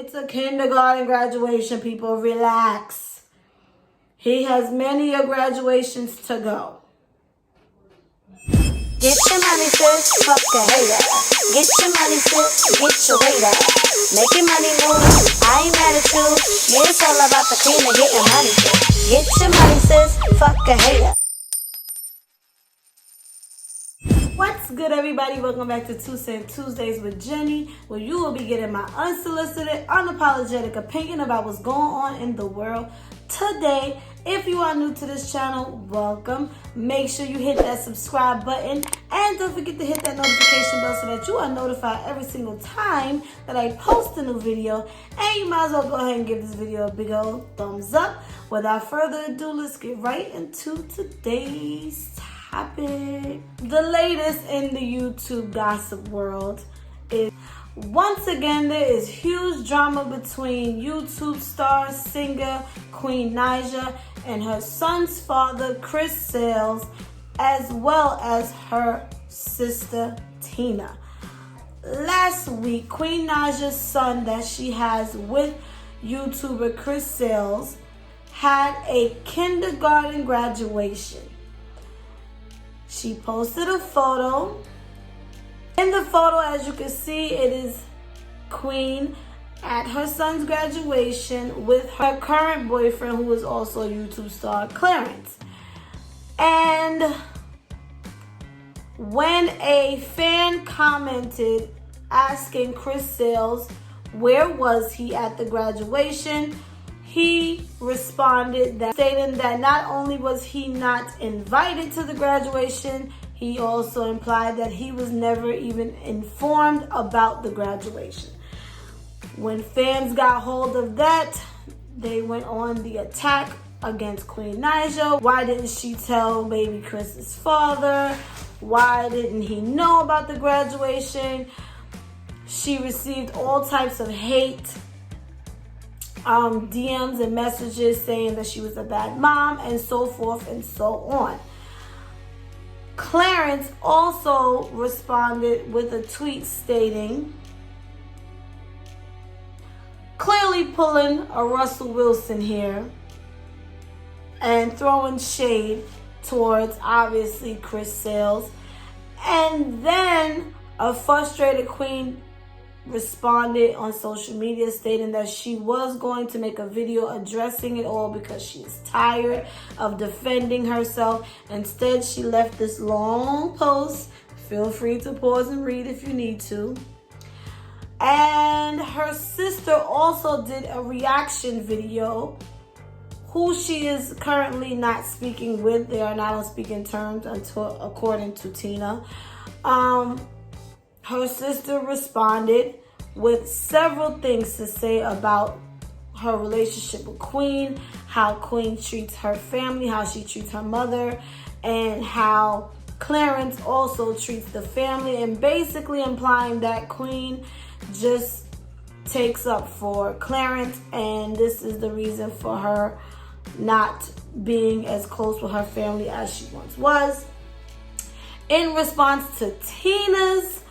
It's a kindergarten graduation, people. Relax. He has many graduations to go. Get your money, sis, fuck a hater. Get your money, sis, get your weight up. Making money move, I ain't mad at you. Yeah, it's all about the cream and getting money, sis. Get your money, sis, fuck a hater. What's good, everybody? Welcome back to Two Cent Tuesdays with Jenny, where you will be getting my unsolicited, unapologetic opinion about what's going on in the world today. If you are new to this channel, welcome. Make sure you hit that subscribe button and don't forget to hit that notification bell so that you are notified every single time that I post a new video. And you might as well go ahead and give this video a big old thumbs up. Without further ado, let's get right into today's topic. The latest in the YouTube gossip world is, once again, there is huge drama between YouTube star singer Queen Naija and her son's father, Chris Sales, as well as her sister, Tina. Last week, Queen Naija's son that she has with YouTuber Chris Sales had a kindergarten graduation. She posted a photo. In the photo, as you can see, it is Queen at her son's graduation with her current boyfriend, who is also a YouTube star, Clarence. And when a fan commented asking Chris Sales where was he at the graduation, he responded that, stating that not only was he not invited to the graduation, he also implied that he was never even informed about the graduation. When fans got hold of that, they went on the attack against Queen Naija. Why didn't she tell baby Chris's father? Why didn't he know about the graduation? She received all types of hate, DMs and messages saying that she was a bad mom and so forth and so on. Clarence also responded with a tweet stating, clearly pulling a Russell Wilson here and throwing shade towards, obviously, Chris Sales. And then a frustrated Queen responded on social media stating that she was going to make a video addressing it all because she is tired of defending herself. Instead, she left this long post. Feel free to pause and read if you need to. And her sister also did a reaction video, who she is currently not speaking with. They are not on speaking terms until, according to Tina. Her sister responded with several things to say about her relationship with Queen, how Queen treats her family, how she treats her mother, and how Clarence also treats the family, and basically implying that Queen just takes up for Clarence, and this is the reason for her not being as close with her family as she once was. In response to Tina's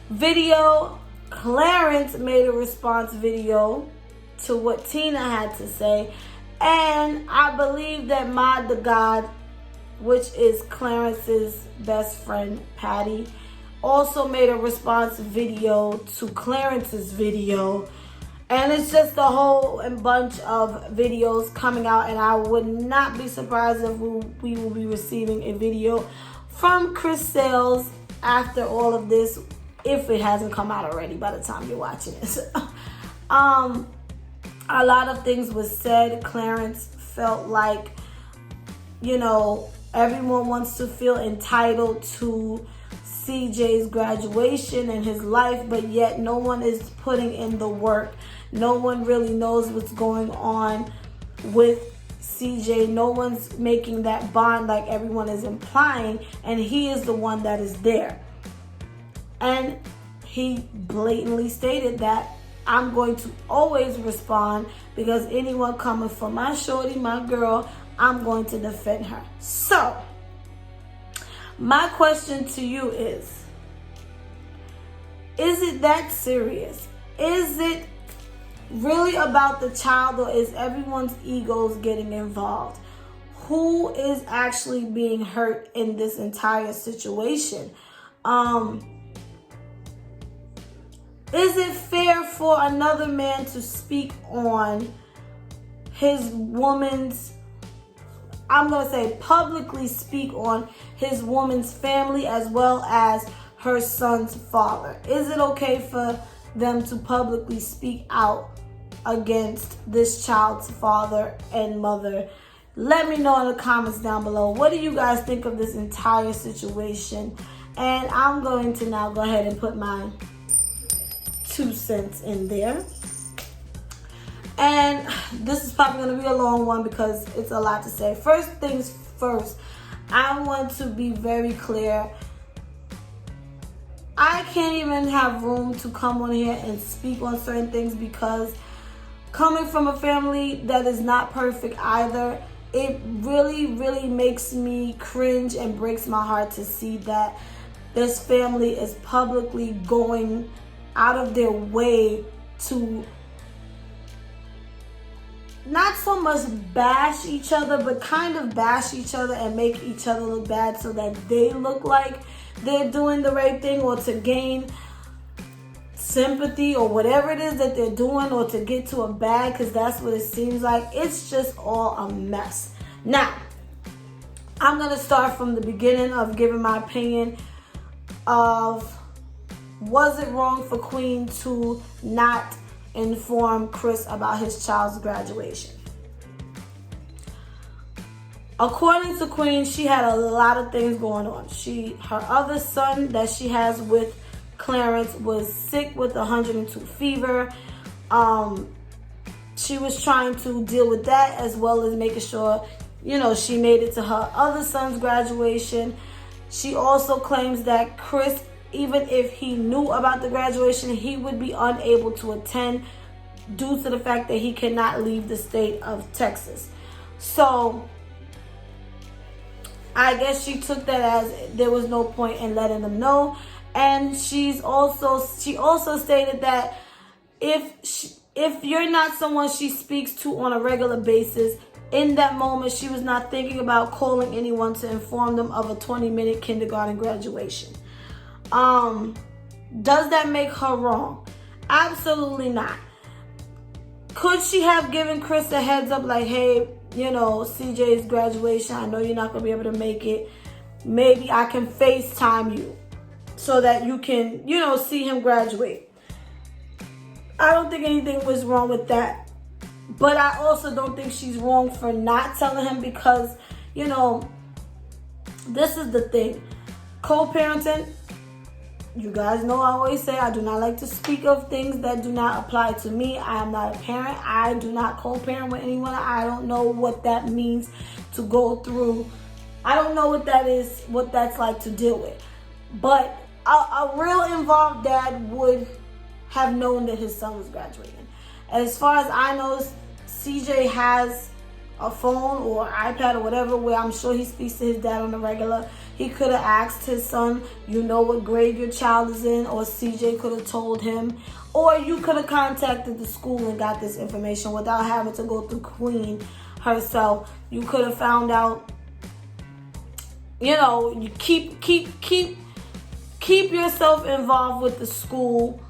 video, Clarence made a response video to what Tina had to say, and I believe that Mod the God, which is Clarence's best friend, Patty, also made a response video to Clarence's video. And it's just a whole bunch of videos coming out, and I would not be surprised if we will be receiving a video from Chris Sales after all of this, if it hasn't come out already by the time you're watching this. A lot of things was said. Clarence felt like, you know, everyone wants to feel entitled to CJ's graduation and his life, but yet no one is putting in the work. No one really knows what's going on with CJ. No one's making that bond like everyone is implying, and he is the one that is there. And he blatantly stated that I'm going to always respond, because anyone coming for my shorty, my girl, I'm going to defend her. So my question to you is it that serious? Is it really about the child, or is everyone's egos getting involved? Who is actually being hurt in this entire situation? Is it fair for another man to speak on his woman's, I'm going to say publicly speak on his woman's family as well as her son's father? Is it okay for them to publicly speak out against this child's father and mother? Let me know in the comments down below. What do you guys think of this entire situation? And I'm going to now go ahead and put my 2 cents in there. And this is probably going to be a long one because it's a lot to say. First things first, I want to be very clear. I can't even have room to come on here and speak on certain things because coming from a family that is not perfect either, it really, really makes me cringe and breaks my heart to see that this family is publicly going out of their way to not so much bash each other, but kind of bash each other and make each other look bad so that they look like they're doing the right thing, or to gain sympathy or whatever it is that they're doing, or to get to a bag, because that's what it seems like. It's just all a mess. Now, I'm going to start from the beginning of giving my opinion of, was it wrong for Queen to not inform Chris about his child's graduation? According to Queen, she had a lot of things going on. Her other son that she has with Clarence was sick with 102 fever. She was trying to deal with that as well as making sure, she made it to her other son's graduation. She also claims that Chris, even if he knew about the graduation, he would be unable to attend due to the fact that he cannot leave the state of Texas. So I guess she took that as there was no point in letting them know. And she also stated that if you're not someone she speaks to on a regular basis, in that moment she was not thinking about calling anyone to inform them of a 20-minute kindergarten graduation. Does that make her wrong? Absolutely not. Could she have given Chris a heads up like, hey, CJ's graduation, I know you're not going to be able to make it. Maybe I can FaceTime you so that you can, see him graduate. I don't think anything was wrong with that. But I also don't think she's wrong for not telling him because, this is the thing. Co-parenting, you guys know I always say I do not like to speak of things that do not apply to me. I am not a parent. I do not co-parent with anyone. I don't know what that means to go through. I don't know what that is, what that's like to deal with. But a real involved dad would have known that his son was graduating. As far as I know, CJ has a phone or iPad or whatever where I'm sure he speaks to his dad on the regular. He could have asked his son, what grade your child is in, or CJ could have told him, or you could have contacted the school and got this information without having to go through Queen herself. You could have found out, you keep yourself involved with the school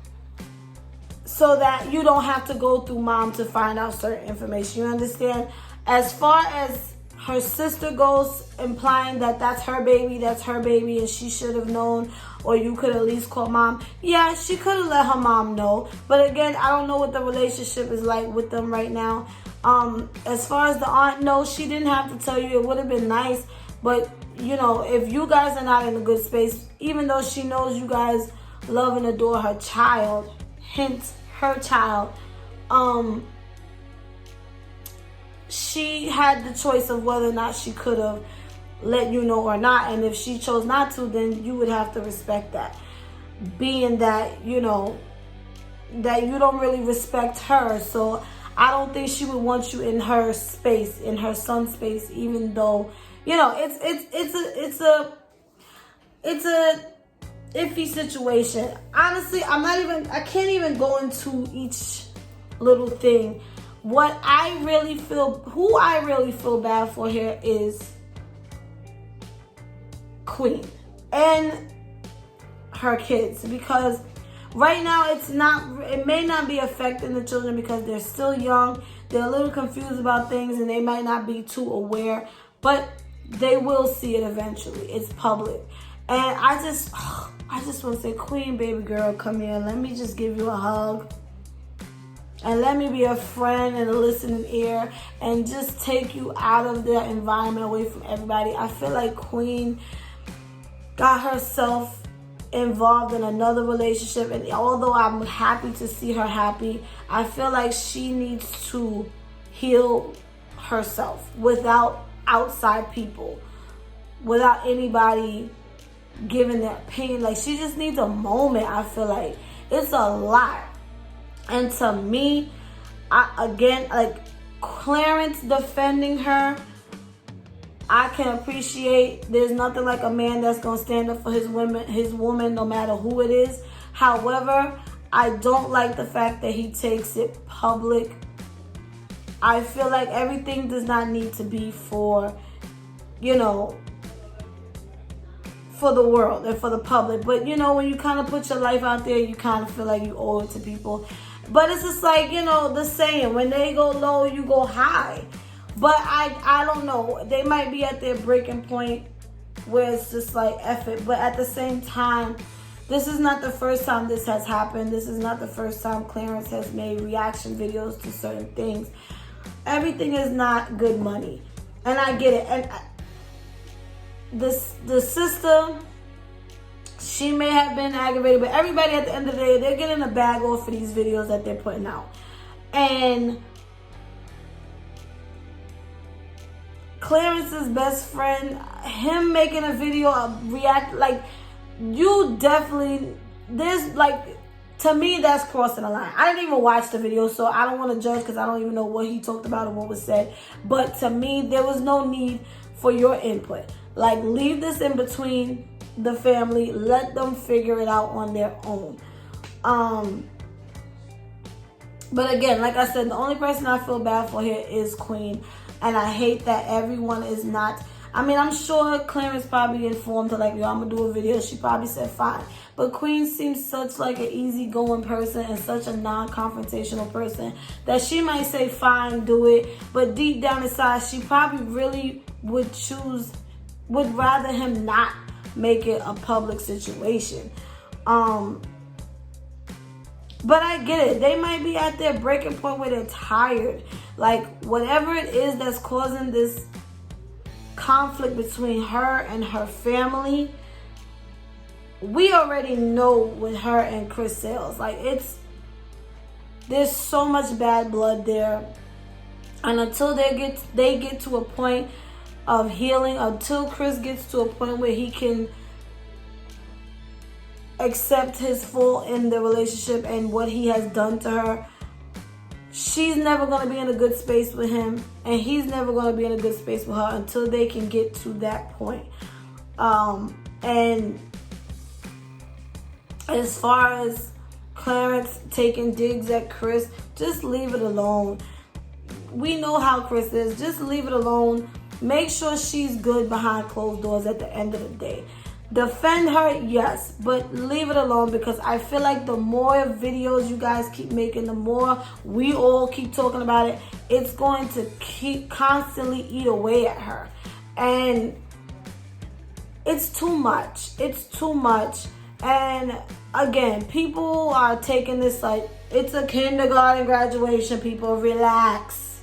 so that you don't have to go through mom to find out certain information. You understand? As far as her sister goes, implying that that's her baby, and she should have known, or you could at least call mom. Yeah, she could have let her mom know. But again, I don't know what the relationship is like with them right now. As far as the aunt, no, she didn't have to tell you. It would have been nice. But, if you guys are not in a good space, even though she knows you guys love and adore her child, hence her child, she had the choice of whether or not she could have let you know or not. And if she chose not to, then you would have to respect that. Being that, that you don't really respect her. So I don't think she would want you in her space, in her son's space, even though, it's a iffy situation. Honestly, I can't even go into each little thing. Who I really feel bad for here is Queen and her kids, because right now it may not be affecting the children because they're still young. They're a little confused about things and they might not be too aware, but they will see it eventually. It's public. And I just want to say, Queen, baby girl, come here. Let me just give you a hug. And let me be a friend and a listening ear and just take you out of the environment, away from everybody. I feel like Queen got herself involved in another relationship, and although I'm happy to see her happy, I feel like she needs to heal herself without outside people, without anybody giving their opinion. Like, she just needs a moment. I feel like it's a lot. And to me, like Clarence defending her, I can appreciate. There's nothing like a man that's gonna stand up for his woman, no matter who it is. However, I don't like the fact that he takes it public. I feel like everything does not need to be for, for the world and for the public. But when you kind of put your life out there, you kind of feel like you owe it to people. But it's just like, the saying, when they go low, you go high. But I don't know. They might be at their breaking point where it's just like, F it. But at the same time, this is not the first time this has happened. This is not the first time Clarence has made reaction videos to certain things. Everything is not good money. And I get it. And the sister, she may have been aggravated, but everybody at the end of the day, they're getting a bag off for these videos that they're putting out. And Clarence's best friend, him making a video of you definitely, to me, that's crossing the line. I didn't even watch the video, so I don't want to judge because I don't even know what he talked about or what was said. But to me, there was no need for your input. Like, leave this in between the family. Let them figure it out on their own. But again, like I said, the only person I feel bad for here is Queen. And I hate that everyone is not. I'm sure Clarence probably informed her, like, yo, I'm going to do a video. She probably said fine. But Queen seems such like an easygoing person and such a non-confrontational person that she might say fine, do it. But deep down inside, she probably really would rather him not make it a public situation. But I get it. They might be at their breaking point where they're tired. Like, whatever it is that's causing this conflict between her and her family, we already know with her and Chris Sales. Like, there's so much bad blood there. And until they get to a point of healing, until Chris gets to a point where he can accept his fault in the relationship and what he has done to her, she's never going to be in a good space with him, and he's never going to be in a good space with her until they can get to that point. And as far as Clarence taking digs at Chris, just leave it alone. We know how Chris is. Just leave it alone. Make sure she's good behind closed doors at the end of the day. Defend her, yes, but leave it alone, because I feel like the more videos you guys keep making, the more we all keep talking about it, it's going to keep constantly eat away at her. And it's too much. It's too much. And again, people are taking this like it's a kindergarten graduation. People, relax.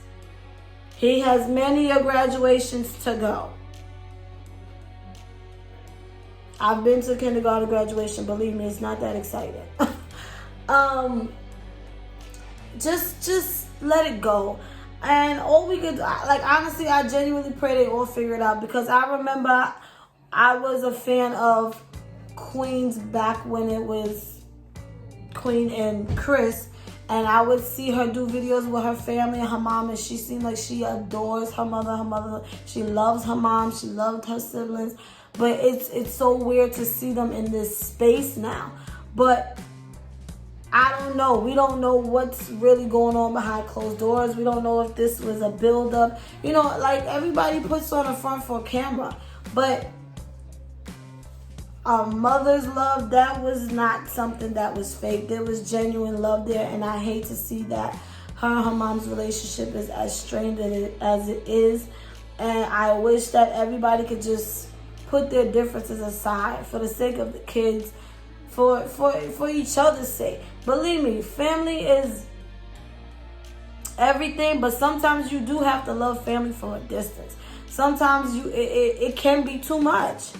He has many graduations to go. I've been to kindergarten graduation. Believe me, it's not that exciting. Just let it go. And all we could, honestly, I genuinely pray they all figure it out, because I remember I was a fan of Queen's back when it was Queen and Chris, and I would see her do videos with her family and her mom, and she seemed like she adores her mother. She loves her mom. She loved her siblings. But it's so weird to see them in this space now. But I don't know. We don't know what's really going on behind closed doors. We don't know if this was a build-up. You know, like everybody puts on a front for a camera. But a mother's love, that was not something that was fake. There was genuine love there. And I hate to see that her and her mom's relationship is as strained as it is. And I wish that everybody could just put their differences aside for the sake of the kids, for each other's sake. Believe me, family is everything, but sometimes you do have to love family from a distance. Sometimes it can be too much.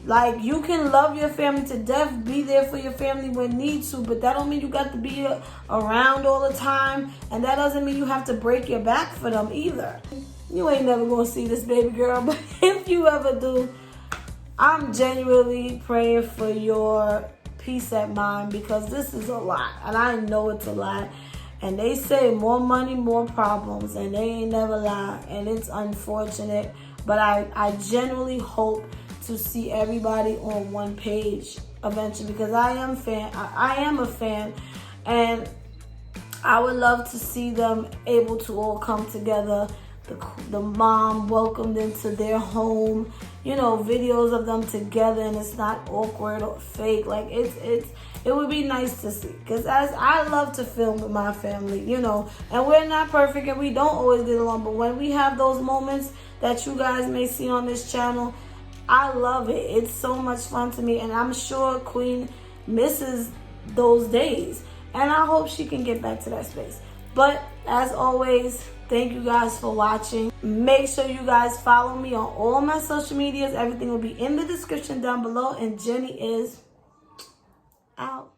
Like, you can love your family to death, be there for your family when need to, but that don't mean you got to be around all the time, and that doesn't mean you have to break your back for them either. You ain't never gonna see this, baby girl, but if you ever do, I'm genuinely praying for your peace at mind, because this is a lot, and I know it's a lot. And they say more money, more problems, and they ain't never lie, and it's unfortunate. But I genuinely hope to see everybody on one page eventually, because I am a fan, and I would love to see them able to all come together. The mom welcomed into their home, you know, videos of them together, and it's not awkward or fake. Like, it would be nice to see, because as I love to film with my family, you know, and we're not perfect and we don't always get along, but when we have those moments that you guys may see on this channel, I love it. It's so much fun to me, and I'm sure Queen misses those days, and I hope she can get back to that space. But as always, thank you guys for watching. Make sure you guys follow me on all my social medias. Everything will be in the description down below, and Jenny is out.